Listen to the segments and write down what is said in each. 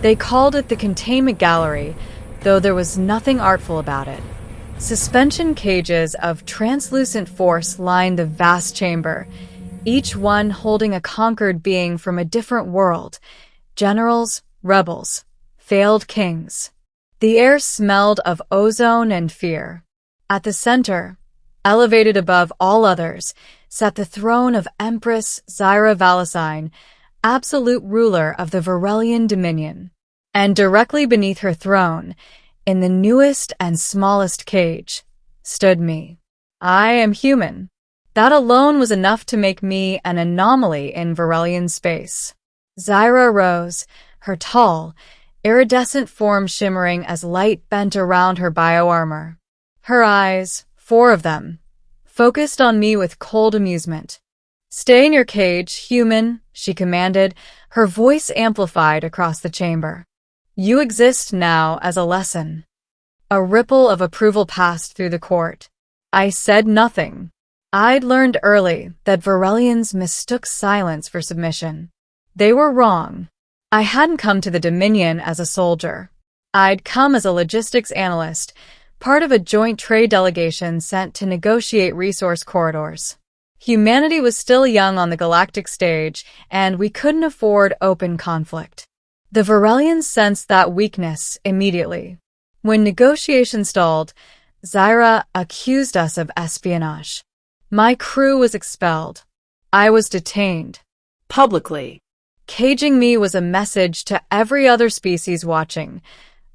They called it the containment gallery, though there was nothing artful about it. Suspension cages of translucent force lined the vast chamber, each one holding a conquered being from a different world. Generals, rebels, failed kings. The air smelled of ozone and fear. At the center, elevated above all others, sat the throne of Empress Zyra Valicine, absolute ruler of the Virellian Dominion. And directly beneath her throne, in the newest and smallest cage, stood me. I am human. That alone was enough to make me an anomaly in Virellian space. Zyra rose, her tall, iridescent form shimmering as light bent around her bioarmor. Her eyes, 4 of them, focused on me with cold amusement. "Stay in your cage, human," she commanded, her voice amplified across the chamber. "You exist now as a lesson." A ripple of approval passed through the court. I said nothing. I'd learned early that Virellians mistook silence for submission. They were wrong. I hadn't come to the Dominion as a soldier. I'd come as a logistics analyst, part of a joint trade delegation sent to negotiate resource corridors. Humanity was still young on the Galactic stage, and we couldn't afford open conflict. The Virellians sensed that weakness immediately. When negotiations stalled, Zyra accused us of espionage. My crew was expelled. I was detained. Publicly. Caging me was a message to every other species watching.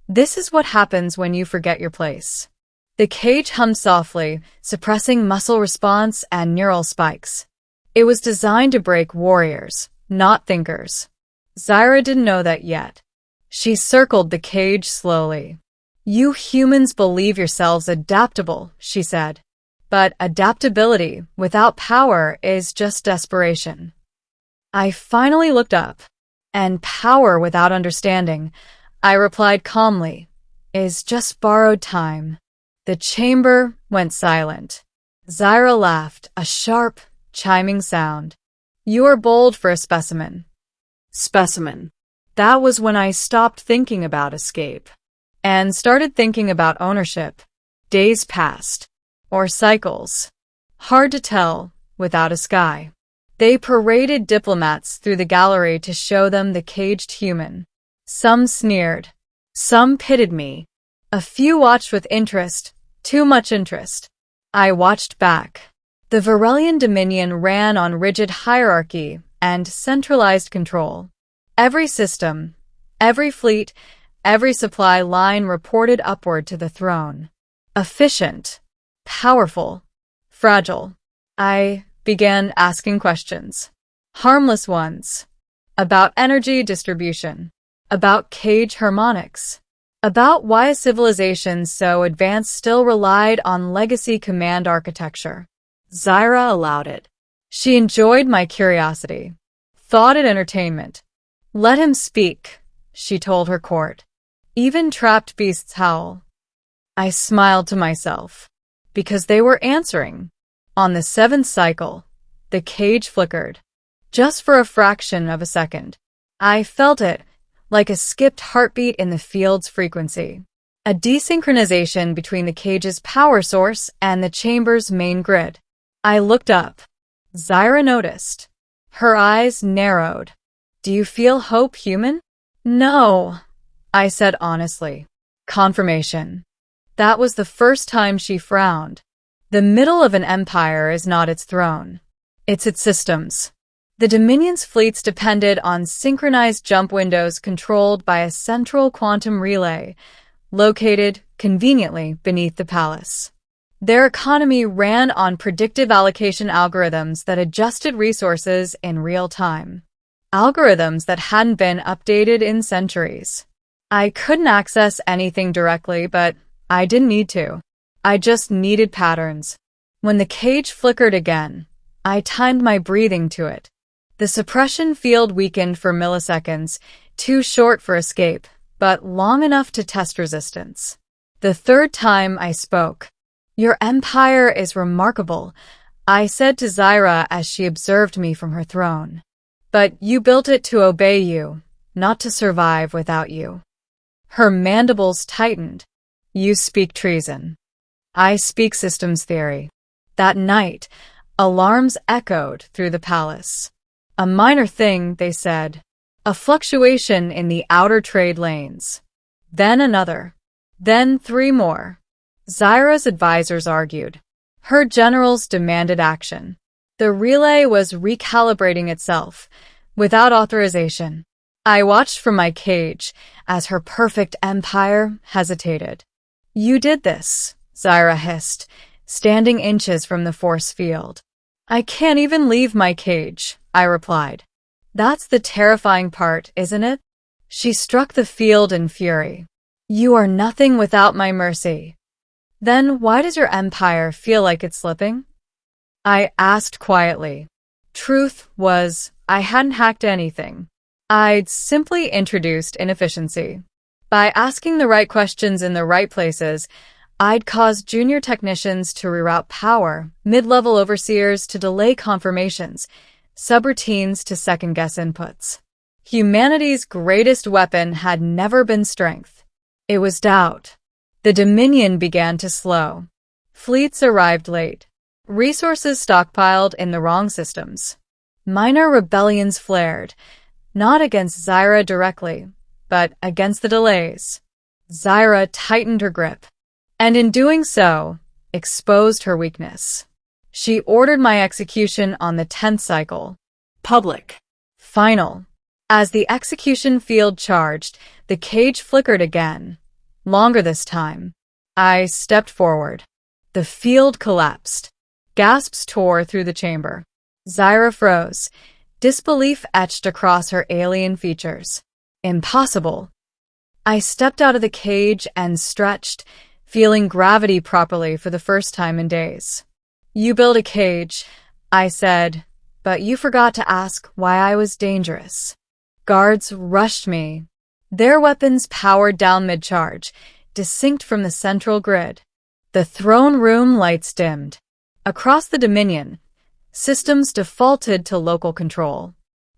This is what happens when you forget your place. The cage hummed softly, suppressing muscle response and neural spikes. It was designed to break warriors, not thinkers. Zyra didn't know that yet. She circled the cage slowly. "You humans believe yourselves adaptable," she said. "But adaptability without power is just desperation." I finally looked up. "And power without understanding," I replied calmly, "is just borrowed time." The chamber went silent. Zyra laughed, a sharp, chiming sound. "You are bold for a specimen." Specimen. That was when I stopped thinking about escape and started thinking about ownership. Days passed. Or cycles. Hard to tell without a sky. They paraded diplomats through the gallery to show them the caged human. Some sneered. Some pitied me. A few watched with interest, too much interest. I watched back. The Virellian Dominion ran on rigid hierarchy and centralized control. Every system, every fleet, every supply line reported upward to the throne. Efficient. Powerful. Fragile. I began asking questions. Harmless ones. About energy distribution. About cage harmonics. About why a civilization so advanced still relied on legacy command architecture. Zyra allowed it. She enjoyed my curiosity. Thought it entertainment. "Let him speak," she told her court. "Even trapped beasts howl." I smiled to myself. Because they were answering. On the 7th cycle, the cage flickered. Just for a fraction of a second. I felt it, like a skipped heartbeat in the field's frequency. A desynchronization between the cage's power source and the chamber's main grid. I looked up. Zyra noticed. Her eyes narrowed. "Do you feel hope, human?" "No," I said honestly. Confirmation. That was the first time she frowned. The middle of an empire is not its throne. It's its systems. The Dominion's fleets depended on synchronized jump windows controlled by a central quantum relay, located conveniently beneath the palace. Their economy ran on predictive allocation algorithms that adjusted resources in real time. Algorithms that hadn't been updated in centuries. I couldn't access anything directly, but I didn't need to. I just needed patterns. When the cage flickered again, I timed my breathing to it. The suppression field weakened for milliseconds, too short for escape, but long enough to test resistance. The third time I spoke. "Your empire is remarkable," I said to Zyra as she observed me from her throne. "But you built it to obey you, not to survive without you." Her mandibles tightened. "You speak treason. I speak systems theory." That night, alarms echoed through the palace. "A minor thing," they said. "A fluctuation in the outer trade lanes." Then another. Then 3 more. Zyra's advisors argued. Her generals demanded action. The relay was recalibrating itself, without authorization. I watched from my cage as her perfect empire hesitated. "You did this," Zyra hissed, standing inches from the force field. "I can't even leave my cage," I replied. "That's the terrifying part, isn't it?" She struck the field in fury. "You are nothing without my mercy." "Then why does your empire feel like it's slipping?" I asked quietly. Truth was, I hadn't hacked anything. I'd simply introduced inefficiency. By asking the right questions in the right places, I'd caused junior technicians to reroute power, mid-level overseers to delay confirmations, subroutines to second-guess inputs. Humanity's greatest weapon had never been strength. It was doubt. The Dominion began to slow. Fleets arrived late. Resources stockpiled in the wrong systems. Minor rebellions flared, not against Zyra directly, but against the delays. Zyra tightened her grip, and in doing so, exposed her weakness. She ordered my execution on the 10th cycle. Public. Final. As the execution field charged, the cage flickered again. Longer this time. I stepped forward. The field collapsed. Gasps tore through the chamber. Zyra froze. Disbelief etched across her alien features. Impossible. I stepped out of the cage and stretched, feeling gravity properly for the first time in days. "You built a cage," I said, "but you forgot to ask why I was dangerous." Guards rushed me. Their weapons powered down mid-charge, distinct from the central grid. The throne room lights dimmed. Across the Dominion, systems defaulted to local control.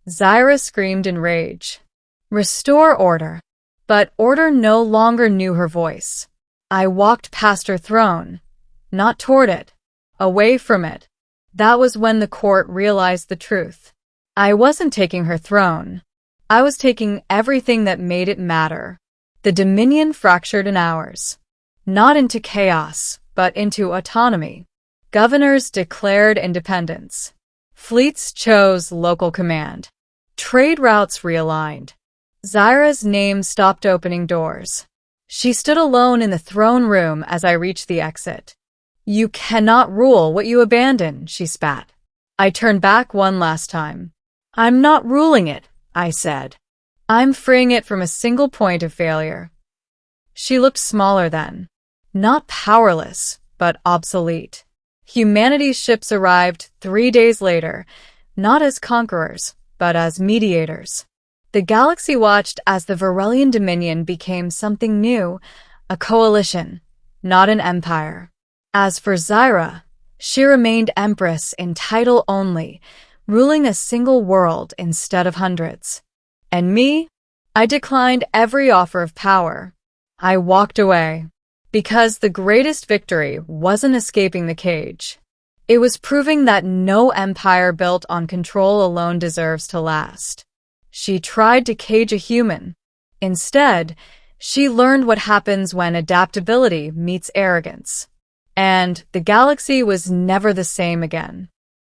Zyra screamed in rage. "Restore order." But order no longer knew her voice. I walked past her throne, not toward it, away from it. That was when the court realized the truth. I wasn't taking her throne. I was taking everything that made it matter. The Dominion fractured in hours. Not into chaos, but into autonomy. Governors declared independence. Fleets chose local command. Trade routes realigned. Zyra's name stopped opening doors. She stood alone in the throne room as I reached the exit. "You cannot rule what you abandon," she spat. I turned back one last time. "I'm not ruling it," I said. "I'm freeing it from a single point of failure." She looked smaller then. Not powerless, but obsolete. Humanity's ships arrived 3 days later, not as conquerors, but as mediators. The galaxy watched as the Virellian Dominion became something new, a coalition, not an empire. As for Zyra, she remained Empress in title only, ruling a single world instead of hundreds. And me? I declined every offer of power. I walked away. Because the greatest victory wasn't escaping the cage. It was proving that no empire built on control alone deserves to last. She tried to cage a human. Instead, she learned what happens when adaptability meets arrogance. And the galaxy was never the same again.